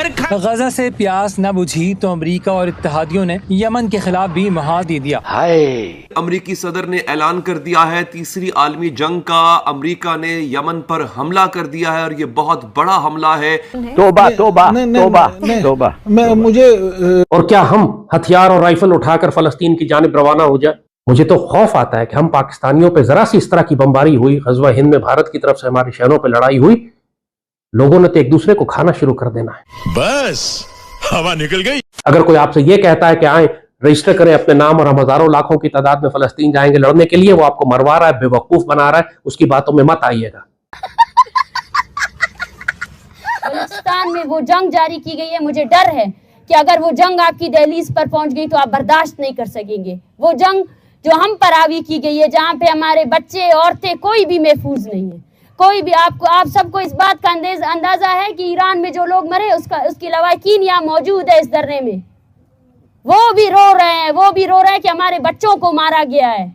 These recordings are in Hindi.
गजा से प्यास न बुझी तो अमेरिका और इत्तेहादियों ने यमन के खिलाफ भी मुहाल दे दिया। अमेरिकी सदर ने ऐलान कर दिया है तीसरी आलमी जंग का। अमेरिका ने यमन पर हमला कर दिया है और ये बहुत बड़ा हमला है। तौबा तौबा तौबा तौबा। मुझे और क्या हम हथियार और राइफल उठाकर फलस्तीन की जानिब रवाना हो जाए? मुझे तो खौफ आता है कि हम पाकिस्तानियों पे जरा सी इस तरह की बमबारी हुई, गज़वा हिंद में भारत की तरफ से हमारे शहरों पे लड़ाई हुई, लोगों ने तो एक दूसरे को खाना शुरू कर देना है। बस हवा निकल गई। अगर कोई आपसे ये कहता है कि आए रजिस्टर करें अपने नाम और हम हजारों लाखों की तादाद में फलस्तीन जाएंगे लड़ने के लिए, वो आपको मरवा रहा है, बेवकूफ बना रहा है, उसकी बातों में मत आइएगा। बलूचिस्तान में वो जंग जारी की गई है, मुझे डर है कि अगर वो जंग आपकी दहलीज पर पहुंच गई तो आप बर्दाश्त नहीं कर सकेंगे। वो जंग जो हम पर हावी की गई है, जहाँ पे हमारे बच्चे औरतें कोई भी महफूज नहीं है, कोई भी। आप सबको इस बात का अंदाजा है कि ईरान में जो लोग मरे उसकी लवाकिन यहाँ मौजूद है इस धरने में। वो भी रो रहे हैं कि हमारे बच्चों को मारा गया है,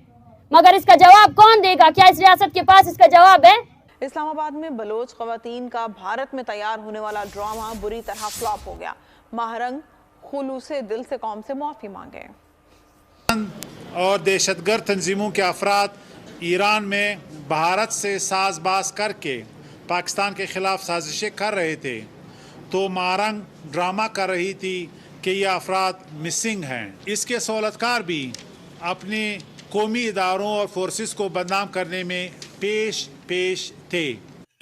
मगर इसका जवाब कौन देगा? क्या इस रियासत के पास इसका जवाब है? इस्लामाबाद में बलोच ख़वातीन का भारत में तैयार होने वाला ड्रामा बुरी तरह फ्लॉप हो गया। महारंग खुलूसे दिल से कौम से माफी मांगे। और दहशतगर्द तंजीमों के अफराद ईरान में भारत से साजबाज करके पाकिस्तान के खिलाफ साजिशें कर रहे थे, तो महारंग ड्रामा कर रही थी कि ये अफराद मिसिंग हैं। इसके सहूलतकार भी अपने कौमी इदारों और फोर्सेस को बदनाम करने में पेश थे।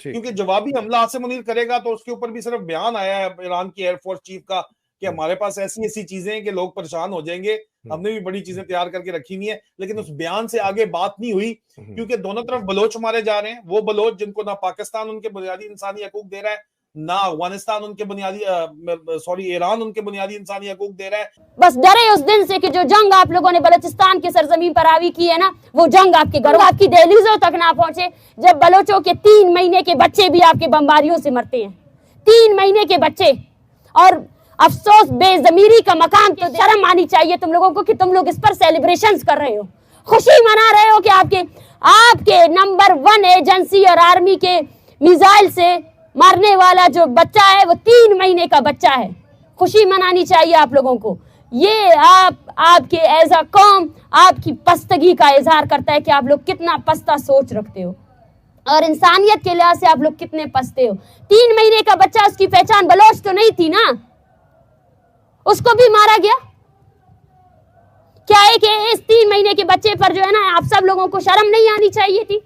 क्योंकि जवाबी हमला आसिम मुनीर करेगा तो उसके ऊपर भी सिर्फ बयान आया है ईरान की एयरफोर्स चीफ का कि हमारे पास ऐसी चीजें हैं कि लोग परेशान हो जाएंगे, हमने भी बड़ी चीजें तैयार करके रखी हुई है, लेकिन उस बयान से आगे बात नहीं हुई। क्योंकि दोनों तरफ बलोच मारे जा रहे हैं। वो बलोच जिनको ना पाकिस्तान उनके बुनियादी इंसानी हकूक दे रहा है, ना अफगानिस्तान उनके ईरान उनके बुनियादी इंसानी हकूक दे रहा है। बस डरे उस दिन से कि जो जंग आप लोगों ने बलूचिस्तान की सरजमीन पर हावी की है ना, वो जंग आपके घरों, आपकी दहलीजों तक ना पहुंचे। जब बलोचों के 3 महीने के बच्चे भी आपके बमबारियों से मरते हैं, 3 महीने के बच्चे। और अफसोस, बेजमीरी का मकाम, तो शर्म आनी चाहिए तुम लोगों को कि तुम लोग इस पर सेलिब्रेशंस कर रहे हो, खुशी मना रहे हो कि आपके नंबर 1 एजेंसी और आर्मी के मिसाइल से मारने वाला जो बच्चा है वो 3 महीने का बच्चा है। खुशी मनानी चाहिए आप लोगों को। ये आपके एज अ कौम आपकी पस्तगी का इजहार करता है कि आप लोग कितना पस्ता सोच रखते हो और इंसानियत के लिहाज से आप लोग कितने पस्ते हो। 3 महीने का बच्चा, उसकी पहचान बलोच तो नहीं थी ना, उसको भी मारा गया। क्या है कि इस 3 महीने के बच्चे पर जो है ना, आप सब लोगों को शर्म नहीं आनी चाहिए थी?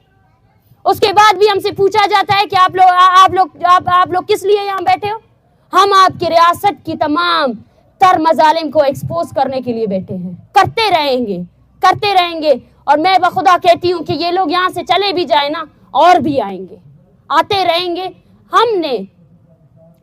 उसके बाद भी हमसे पूछा जाता है कि आप लोग किस लिए यहाँ बैठे हो? हम आपकी रियासत की तमाम तर मजालिम को एक्सपोज करने के लिए बैठे हैं। करते रहेंगे। और मैं बखुदा कहती हूँ कि ये लोग यहाँ से चले भी जाए ना, और भी आते रहेंगे। हमने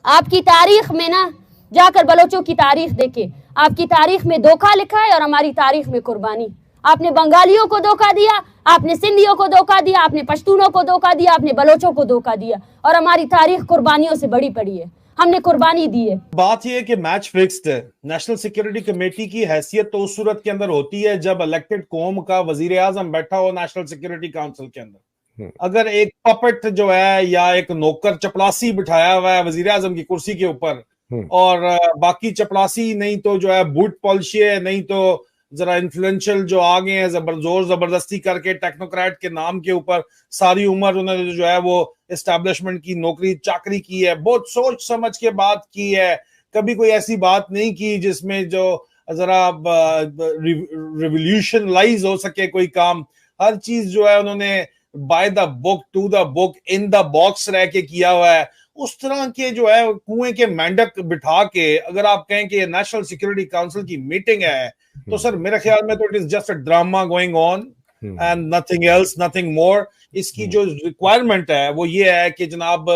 आपकी तारीख में ना जाकर बलोचों की तारीख देखे, आपकी तारीख में धोखा लिखा है और हमारी तारीख में कुर्बानी। आपने बंगालियों को धोखा दिया, आपने सिंधियों को धोखा दिया, आपने पश्तूनों को धोखा दिया, आपने बलोचों को धोखा दिया, और हमारी तारीख कुर्बानियों से बड़ी पड़ी है। हमने कुर्बानी दी है। बात यह है कि मैच फिक्स्ड है। नेशनल सिक्योरिटी कमेटी की हैसियत तो उस सूरत के अंदर होती है जब इलेक्टेड कौम का वजीर आजम बैठा हो नेशनल सिक्योरिटी काउंसिल के अंदर। अगर एक पपेट जो है या एक नौकर चपरासी बिठाया हुआ है वजीर आजम की कुर्सी के ऊपर, और बाकी चपरासी नहीं तो जो है बूट पॉलिशिए, नहीं तो जरा इन्फ्लुएंशियल जो आ गए हैं जोर जबरदस्ती करके टेक्नोक्रेट के नाम के ऊपर, सारी उम्र उन्होंने जो है वो एस्टैब्लिशमेंट की नौकरी चाकरी की है, बहुत सोच समझ के बात की है, कभी कोई ऐसी बात नहीं की जिसमें जो जरा रिवोल्यूशनलाइज हो सके कोई काम। हर चीज जो है उन्होंने by the book, to the book, in the box रह के किया हुआ है। उस तरह के जो है कुएं के मेंढक बिठा के अगर आप कहें कि नेशनल सिक्योरिटी काउंसिल की मीटिंग है, तो सर मेरे ख्याल में तो it is just a drama going on and nothing else, nothing more. इसकी जो रिक्वायरमेंट है वो ये है कि जनाब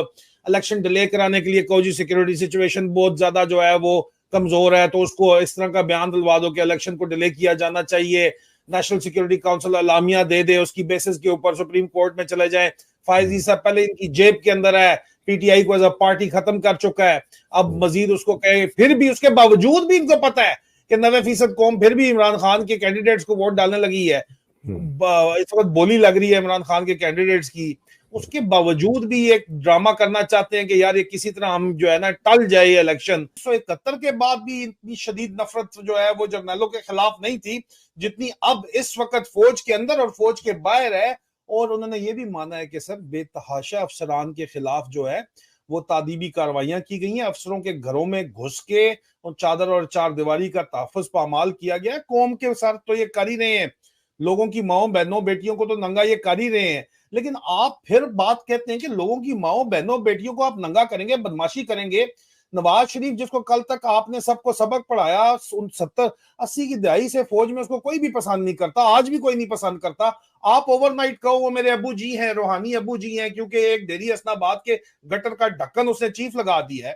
इलेक्शन डिले कराने के लिए कोई सिक्योरिटी सिचुएशन बहुत ज्यादा जो है वो कमजोर है, तो उसको इस तरह का बयान दिलवा दो कि इलेक्शन को डिले किया जाना चाहिए। नेशनल सिक्योरिटी काउंसिल अलामिया दे दे, उसकी बेसिस के ऊपर सुप्रीम कोर्ट में चले जाए। फायजी साहब पहले इनकी जेब के अंदर है, पीटीआई को एज अ पार्टी खत्म कर चुका है, अब मजीद उसको कहे, फिर भी उसके बावजूद भी इनको पता है कि 90% कौम फिर भी इमरान खान के कैंडिडेट्स को वोट डालने लगी है। इस वक्त बोली लग रही है इमरान खान के कैंडिडेट्स की, उसके बावजूद भी एक ड्रामा करना चाहते हैं कि यार ये किसी तरह हम जो है ना टल जाए ये इलेक्शन। 1971 के बाद भी इतनी शदीद नफरत जो है वो जर्नैलों के खिलाफ नहीं थी जितनी अब इस वक्त फौज के अंदर और फौज के बाहर है। और उन्होंने ये भी माना है कि सर बेतहाशा अफसरान के खिलाफ जो है वो तादीबी कार्रवाइयां की गई हैं, अफसरों के घरों में घुस के और चादर और चार दीवारी का तहफ़्फ़ुज़ पामाल किया गया है। कौम के साथ तो ये कर ही रहे हैं, लोगों की माओ बहनों बेटियों को तो नंगा ये कर ही रहे हैं, लेकिन आप फिर बात कहते हैं कि लोगों की माओ बहनों बेटियों को आप नंगा करेंगे, बदमाशी करेंगे। नवाज शरीफ जिसको कल तक आपने सबको सबक पढ़ाया 70-80 की दहाई से फौज में, उसको कोई भी पसंद नहीं करता, आज भी कोई नहीं पसंद करता। आप ओवरनाइट कहो वो मेरे अबू जी हैं, रूहानी अबू जी हैं, क्योंकि एक डेरी हसनाबाद के गटर का ढक्कन उसने चीफ लगा दिया है,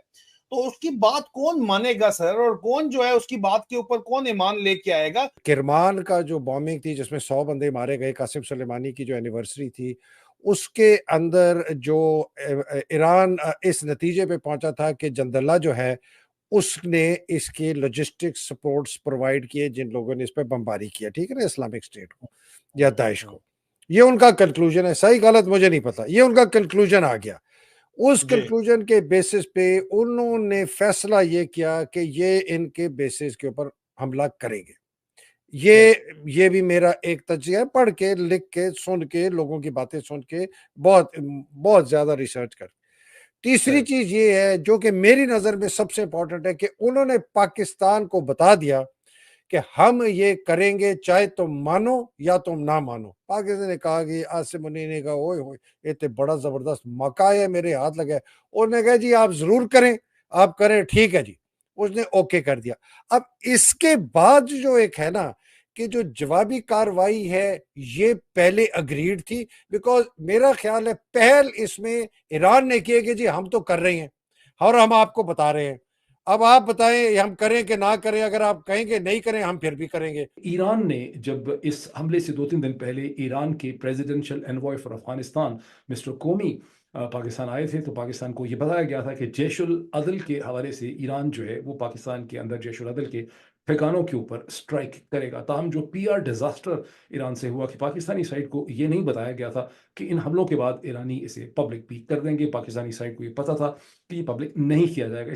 तो उसकी बात कौन मानेगा सर? और कौन जो है उसकी बात के ऊपर कौन ईमान लेके आएगा? किरमान का जो बॉम्बिंग थी जिसमें 100 बंदे मारे गए, कासिम सुलेमानी की जो एनिवर्सरी थी, उसके अंदर जो ईरान इस नतीजे पे पहुंचा था कि जंदल्ला जो है उसने इसके लॉजिस्टिक्स सपोर्ट्स प्रोवाइड किए जिन लोगों ने इस पर बमबारी किया, ठीक है ना, इस्लामिक स्टेट को या दाइश को। ये उनका कंक्लूजन है, सही गलत मुझे नहीं पता, ये उनका कंक्लूजन आ गया। उस कंक्लूजन के बेसिस पे उन्होंने फैसला ये किया कि ये इनके बेसिस के ऊपर हमला करेंगे। ये भी मेरा एक तजिया है, पढ़ के, लिख के, सुन के, लोगों की बातें सुन के, बहुत बहुत ज्यादा रिसर्च कर। तीसरी चीज ये है जो कि मेरी नजर में सबसे इंपॉर्टेंट है कि उन्होंने पाकिस्तान को बता दिया कि हम ये करेंगे चाहे तुम मानो या तुम ना मानो। पाकिस्तान ने कहा कि आसिम मुनीर ने कहा ओए होए ये तो बड़ा जबरदस्त मौका है, मेरे हाथ लगा है। उन्होंने कहा जी आप जरूर करें, आप करें, ठीक है जी, उसने ओके कर दिया। अब इसके बाद जो एक है ना कि जो जवाबी कार्रवाई है ये पहले अग्रीड थी, बिकॉज मेरा ख्याल है पहल इसमें ईरान ने किया कि जी हम तो कर रहे हैं और हम आपको बता रहे हैं, अब आप बताएं हम करें कि ना करें, अगर आप कहेंगे नहीं करें हम फिर भी करेंगे। ईरान ने जब इस हमले से 2-3 दिन पहले ईरान के presidential envoy for Afghanistan mister कोमी पाकिस्तान आए थे, तो पाकिस्तान को ये बताया गया था कि जैशुल अदल के हवाले से ईरान जो है वो पाकिस्तान के अंदर जैशुल अदल के ठिकानों के ऊपर स्ट्राइक करेगा। ताहम जो पीआर डिजास्टर ईरान से हुआ कि पाकिस्तानी साइड को ये नहीं बताया गया था कि इन हमलों के बाद ईरानी इसे पब्लिक भी कर देंगे। पाकिस्तानी साइड को ये पता था कि ये पब्लिक नहीं किया जाएगा।